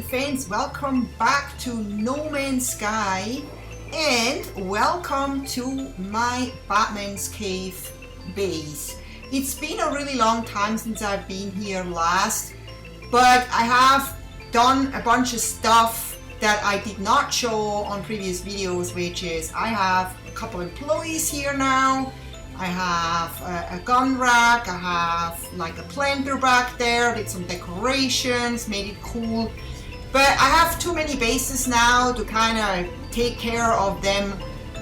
fans, welcome back to No Man's Sky and welcome to my Batman's Cave base. It's been a really long time since I've been here last, but I have done a bunch of stuff that I did not show on previous videos, which is I have a couple employees here now. I have a gun rack, I have like a planter back there, did some decorations, made it cool. But I have too many bases now to kind of take care of them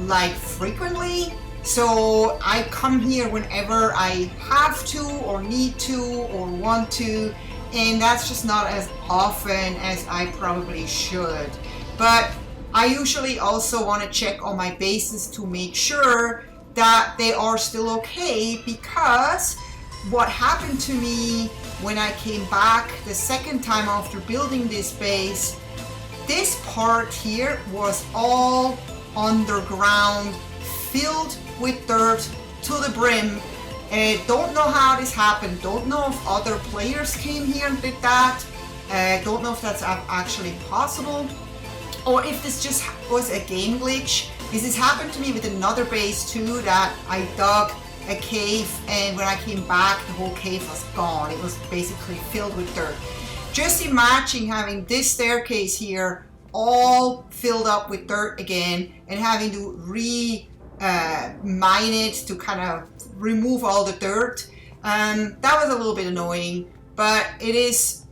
like frequently. So I come here whenever I have to or need to or want to, and that's just not as often as I probably should. But I usually also want to check on my bases to make sure that they are still okay, because what happened to me when I came back the second time after building this base, this part here was all underground, filled with dirt to the brim. Don't know how this happened, don't know if other players came here and did that, don't know if that's actually possible, or if this just was a game glitch. This has happened to me with another base too, that I dug a cave and when I came back the whole cave was gone. It was basically filled with dirt. Just imagine having this staircase here all filled up with dirt again and having to mine it to kind of remove all the dirt. That was a little bit annoying, but it is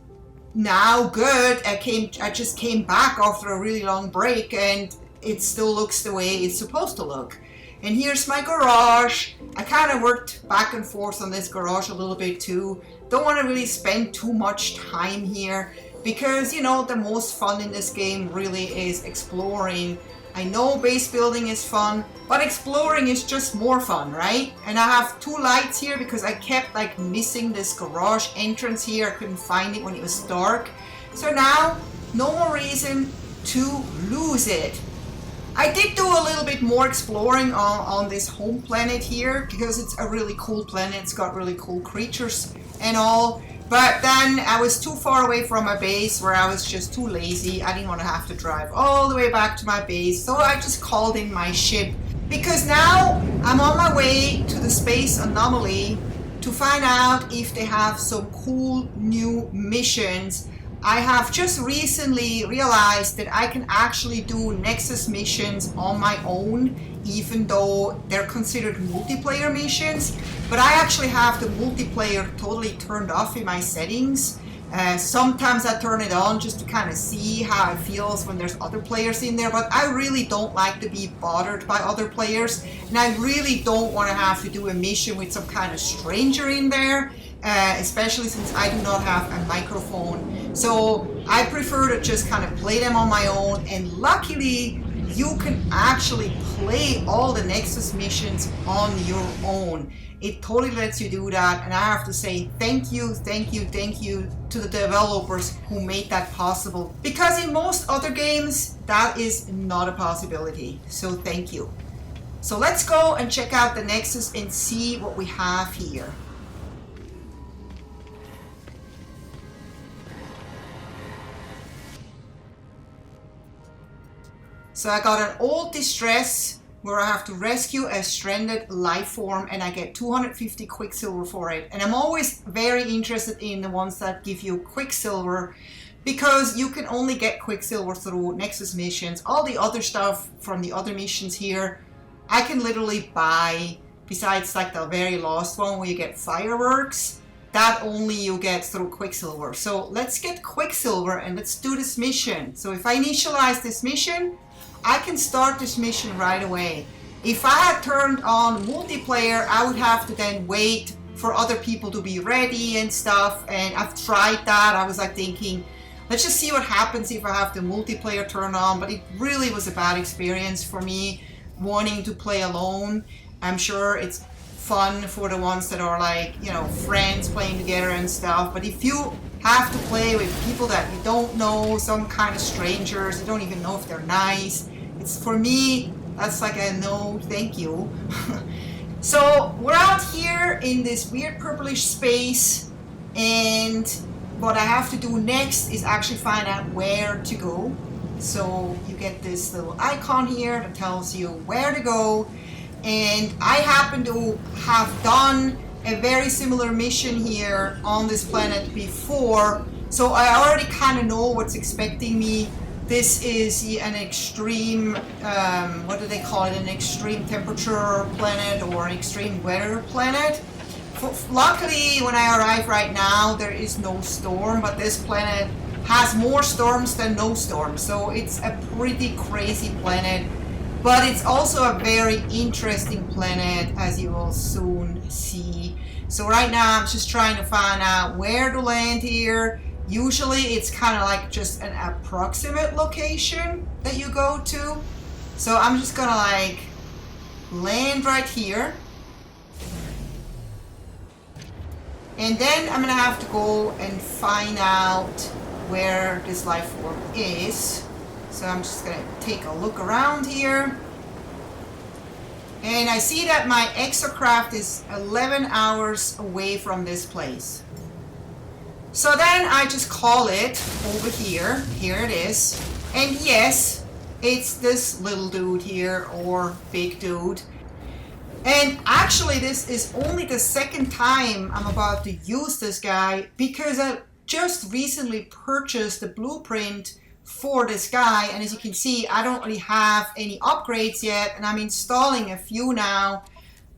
now good. I just came back after a really long break and it still looks the way it's supposed to look. And here's my garage. I kind of worked back and forth on this garage a little bit too. Don't want to really spend too much time here because, you know, the most fun in this game really is exploring. I know base building is fun, but exploring is just more fun, right? And I have two lights here because I kept like missing this garage entrance here. I couldn't find it when it was dark. So now, no more reason to lose it. I did do a little bit more exploring on this home planet here because it's a really cool planet. It's got really cool creatures and all. But then I was too far away from my base where I was just too lazy. I didn't want to have to drive all the way back to my base. So I just called in my ship because now I'm on my way to the Space Anomaly to find out if they have some cool new missions. I have just recently realized that I can actually do Nexus missions on my own, even though they're considered multiplayer missions. But I actually have the multiplayer totally turned off in my settings. Sometimes I turn it on just to kind of see how it feels when there's other players in there. But I really don't like to be bothered by other players. And I really don't want to have to do a mission with some kind of stranger in there. Especially since I do not have a microphone. So I prefer to just kind of play them on my own, and luckily you can actually play all the Nexus missions on your own. It totally lets you do that, and I have to say thank you to the developers who made that possible, because in most other games that is not a possibility. So thank you. So let's go and check out the Nexus and see what we have here. So I got an old distress where I have to rescue a stranded life form and I get 250 Quicksilver for it. And I'm always very interested in the ones that give you Quicksilver because you can only get Quicksilver through Nexus missions. All the other stuff from the other missions here, I can literally buy, besides like the very last one where you get fireworks. That only you get through Quicksilver. So let's get Quicksilver and let's do this mission. So if I initialize this mission, I can start this mission right away. If I had turned on multiplayer, I would have to then wait for other people to be ready and stuff. And I've tried that. I was like thinking, let's just see what happens if I have the multiplayer turned on. But it really was a bad experience for me wanting to play alone. I'm sure it's fun for the ones that are like, you know, friends playing together and stuff. But if you have to play with people that you don't know, some kind of strangers, you don't even know if they're nice, it's, for me, that's like a no thank you. So we're out here in this weird purplish space and what I have to do next is actually find out where to go. So you get this little icon here that tells you where to go. And I happen to have done a very similar mission here on this planet before. So I already kind of know what's expecting me. This is an extreme, what do they call it? An extreme temperature planet or an extreme weather planet. Luckily, when I arrive right now, there is no storm, but this planet has more storms than no storms. So it's a pretty crazy planet, but it's also a very interesting planet, as you will soon see. So right now, I'm just trying to find out where to land here. Usually, it's kind of like just an approximate location that you go to. So I'm just gonna like land right here. And then I'm gonna have to go and find out where this life form is. So I'm just gonna take a look around here. And I see that my exocraft is 11 hours away from this place. So then I just call it over here. Here it is. And yes, it's this little dude here, or big dude. And actually, this is only the second time I'm about to use this guy, because I just recently purchased the blueprint for this guy. And as you can see, I don't really have any upgrades yet. And I'm installing a few now,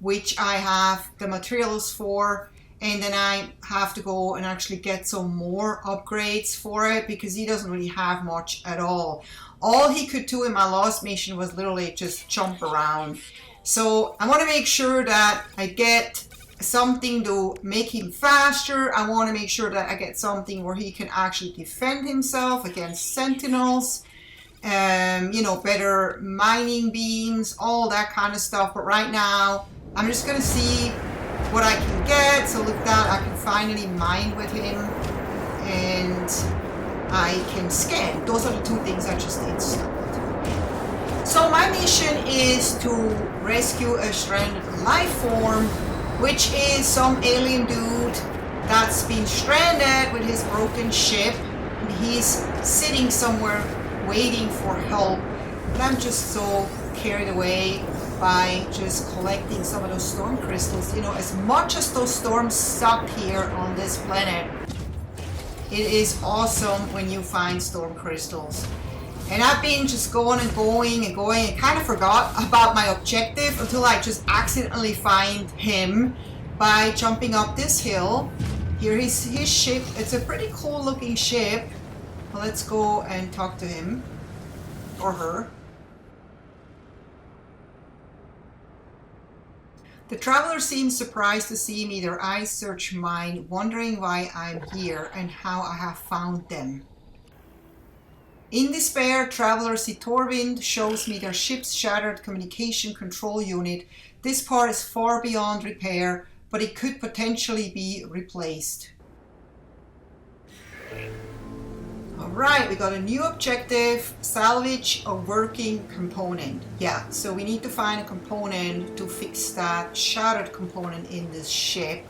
which I have the materials for. And then I have to go and actually get some more upgrades for it, because he doesn't really have much at all. All he could do in my last mission was literally just jump around. So I want to make sure that I get something to make him faster. I want to make sure that I get something where he can actually defend himself against sentinels. You know, better mining beams, all that kind of stuff. But right now, I'm just going to see what I can get. So look that, I can finally mine with him. And I can scan. Those are the two things I just installed. So my mission is to rescue a stranded life form, which is some alien dude that's been stranded with his broken ship, and he's sitting somewhere waiting for help. But I'm just so carried away by just collecting some of those storm crystals. You know, as much as those storms suck here on this planet, it is awesome when you find storm crystals. And I've been just going and going and going and kind of forgot about my objective until I just accidentally find him by jumping up this hill. Here is his ship. It's a pretty cool looking ship. Well, let's go and talk to him or her. The traveler seems surprised to see me. Their eyes search mine, wondering why I'm here and how I have found them. In despair, traveler Sitorvind shows me their ship's shattered communication control unit. This part is far beyond repair, but it could potentially be replaced. Alright, we got a new objective, salvage a working component. Yeah, so we need to find a component to fix that shattered component in this ship.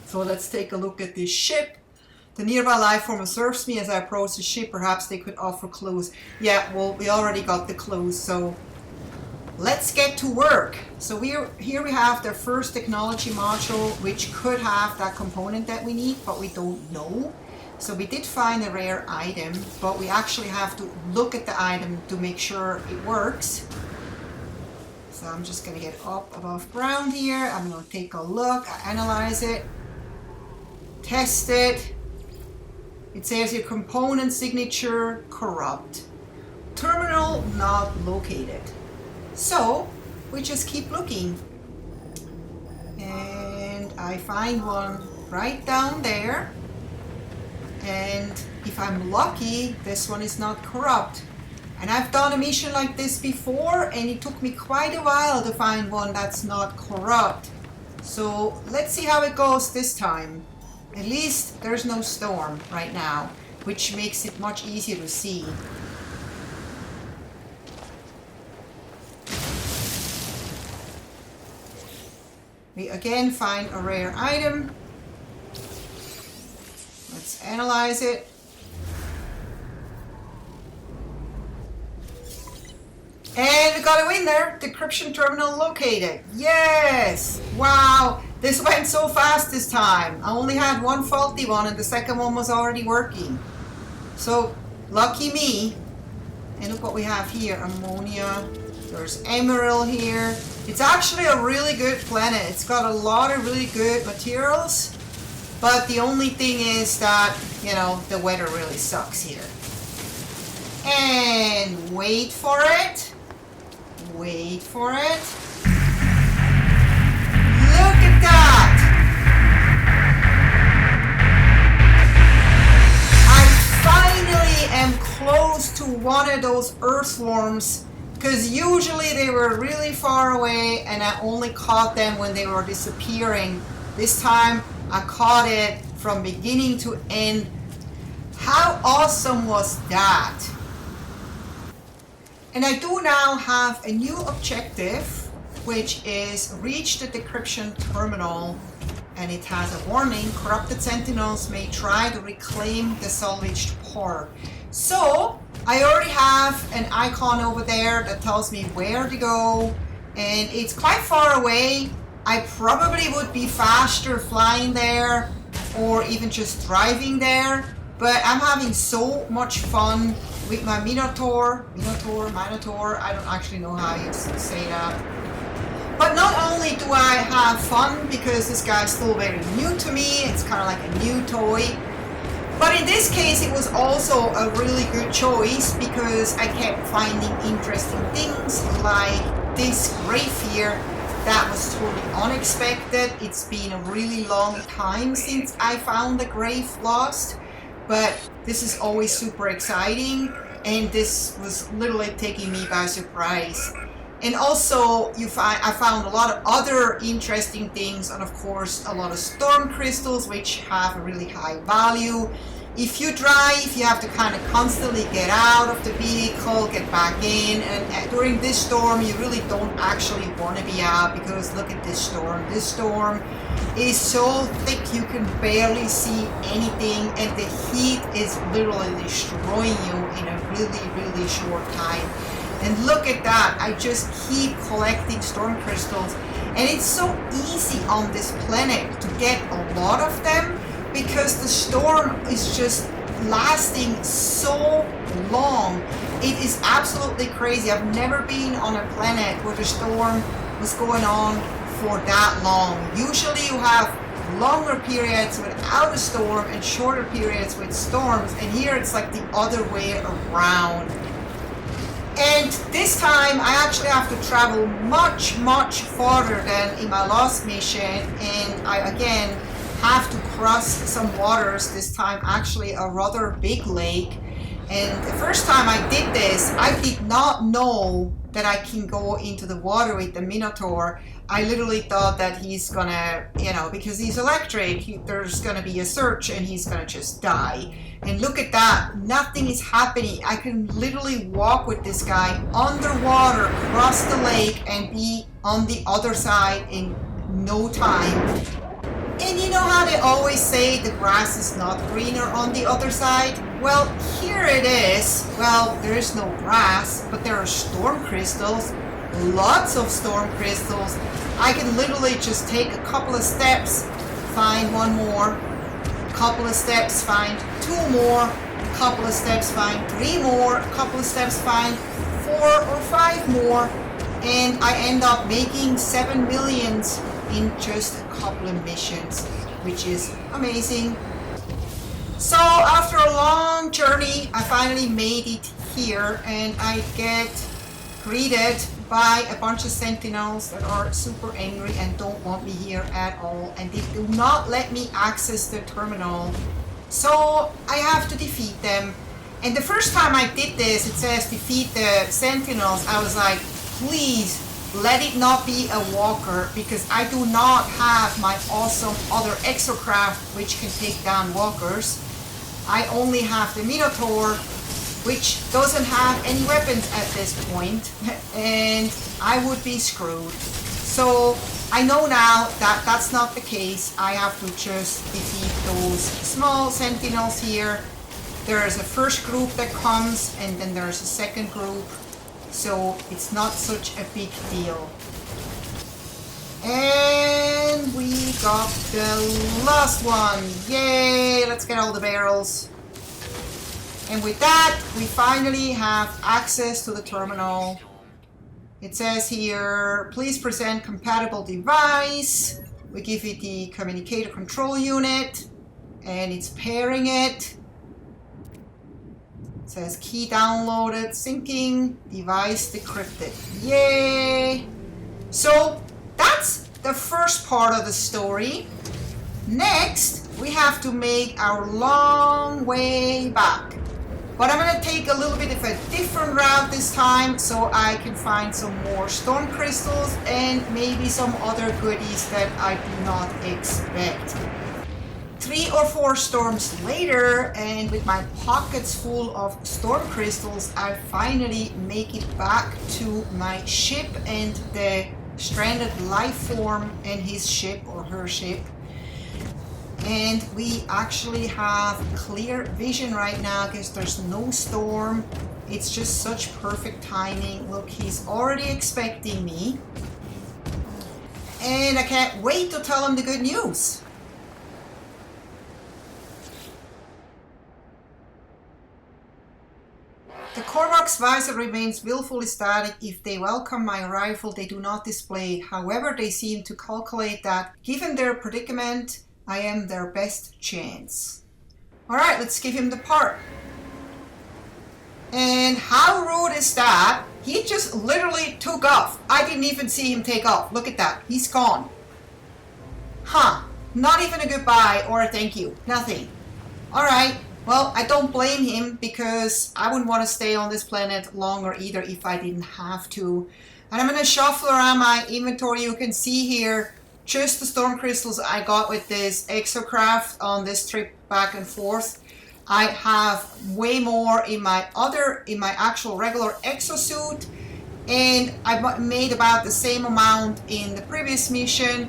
So let's take a look at this ship. The nearby life form observes me as I approach the ship. Perhaps they could offer clues. Yeah, well, we already got the clues, so let's get to work. So here we have the first technology module, which could have that component that we need, but we don't know. So we did find a rare item, but we actually have to look at the item to make sure it works. So I'm just going to get up above ground here. I'm going to take a look, analyze it, test it. It says your component signature corrupt. Terminal not located. So we just keep looking. And I find one right down there. And if I'm lucky, this one is not corrupt. And I've done a mission like this before, and it took me quite a while to find one that's not corrupt. So let's see how it goes this time. At least there's no storm right now, which makes it much easier to see. We again find a rare item. Let's analyze it. And we got a win there. Decryption terminal located. Yes! Wow! This went so fast this time. I only had one faulty one and the second one was already working. So, lucky me. And look what we have here. Ammonia. There's emerald here. It's actually a really good planet. It's got a lot of really good materials. But the only thing is that, you know, the weather really sucks here. And wait for it. Wait for it. Look at that! I finally am close to one of those earthworms, because usually they were really far away and I only caught them when they were disappearing. This time I caught it from beginning to end. How awesome was that? And I do now have a new objective, which is reach the decryption terminal, and it has a warning: corrupted sentinels may try to reclaim the salvaged port. So I already have an icon over there that tells me where to go, and it's quite far away. I probably would be faster flying there or even just driving there, but I'm having so much fun with my Minotaur, I don't actually know how you say that. But not only do I have fun because this guy's still very new to me, it's kind of like a new toy, but in this case it was also a really good choice because I kept finding interesting things like this grave here that was totally unexpected. It's been a really long time since I found the grave lost, but this is always super exciting, and this was literally taking me by surprise. And also I found a lot of other interesting things, and of course a lot of storm crystals, which have a really high value. If you drive, you have to kind of constantly get out of the vehicle, get back in, and during this storm you really don't actually want to be out, because look at this storm. This storm is so thick you can barely see anything, and the heat is literally destroying you in a really short time. And look at that, I just keep collecting storm crystals, and it's so easy on this planet to get a lot of them because the storm is just lasting so long. It is absolutely crazy. I've never been on a planet where the storm was going on for that long. Usually you have longer periods without a storm and shorter periods with storms, and here it's like the other way around. And this time I actually have to travel much farther than in my last mission, and I again have to cross some waters, this time actually a rather big lake. And the first time I did this, I did not know that I can go into the water with the Minotaur. I literally thought that he's gonna, you know, because he's electric, there's gonna be a surge and he's gonna just die. And look at that, nothing is happening. I can literally walk with this guy underwater, cross the lake, and be on the other side in no time. And you know how they always say the grass is not greener on the other side? Well, here it is. Well, there is no grass, but there are storm crystals. Lots of storm crystals. I can literally just take a couple of steps, find one more, a couple of steps, find two more, a couple of steps, find three more, a couple of steps, find 4 or 5 more, and I end up making 7 millions in just a couple of missions, which is amazing. So after a long journey, I finally made it here, and I get greeted by a bunch of sentinels that are super angry and don't want me here at all, and they do not let me access the terminal. So I have to defeat them. And the first time I did this, it says defeat the sentinels. I was like, please let it not be a walker, because I do not have my awesome other exocraft which can take down walkers. I only have the Minotaur, which doesn't have any weapons at this point, and I would be screwed. So I know now that that's not the case. I have to just defeat those small sentinels here. There's a first group that comes, and then there's a second group. So it's not such a big deal. And we got the last one. Yay! Let's get all the barrels. And with that, we finally have access to the terminal. It says here, please present compatible device. We give it the communicator control unit, and it's pairing it. It says key downloaded, syncing, device decrypted. Yay! So that's the first part of the story. Next, we have to make our long way back. But I'm going to take a little bit of a different route this time so I can find some more storm crystals and maybe some other goodies that I do not expect. 3 or 4 storms later, and with my pockets full of storm crystals, I finally make it back to my ship and the stranded life form and his ship or her ship. And we actually have clear vision right now because there's no storm. It's just such perfect timing. Look, he's already expecting me. And I can't wait to tell him the good news. The Korvax visor remains willfully static. If they welcome my arrival, they do not display it. However, they seem to calculate that, given their predicament, I am their best chance. Alright, let's give him the part. And how rude is that? He just literally took off. I didn't even see him take off. Look at that. He's gone. Huh. Not even a goodbye or a thank you. Nothing. Alright. Well, I don't blame him because I wouldn't want to stay on this planet longer either if I didn't have to. And I'm going to shuffle around my inventory. You can see here just the storm crystals I got with this exocraft on this trip back and forth. I have way more in my actual regular exosuit, and I made about the same amount in the previous mission.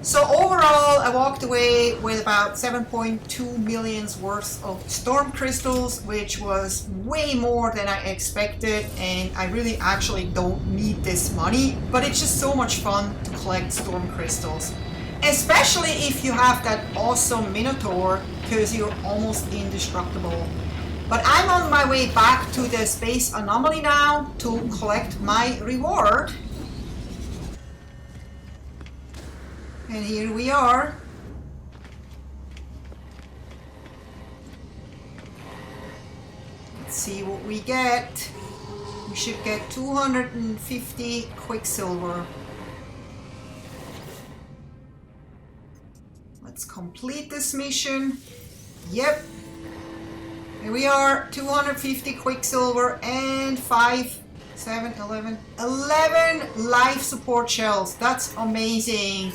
So overall, I walked away with about 7.2 millions worth of storm crystals, which was way more than I expected, and I really actually don't need this money, but it's just so much fun to collect storm crystals. Especially if you have that awesome Minotaur, because you're almost indestructible. But I'm on my way back to the space anomaly now to collect my reward. And here we are. Let's see what we get. We should get 250 Quicksilver. Let's complete this mission. Yep. Here we are, 250 Quicksilver and 11 life support shells. That's amazing.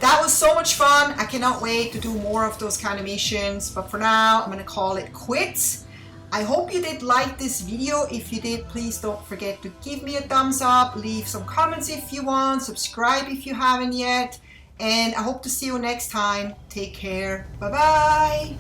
That was so much fun. I cannot wait to do more of those kind of missions. But for now, I'm going to call it quits. I hope you did like this video. If you did, please don't forget to give me a thumbs up. Leave some comments if you want. Subscribe if you haven't yet. And I hope to see you next time. Take care. Bye-bye.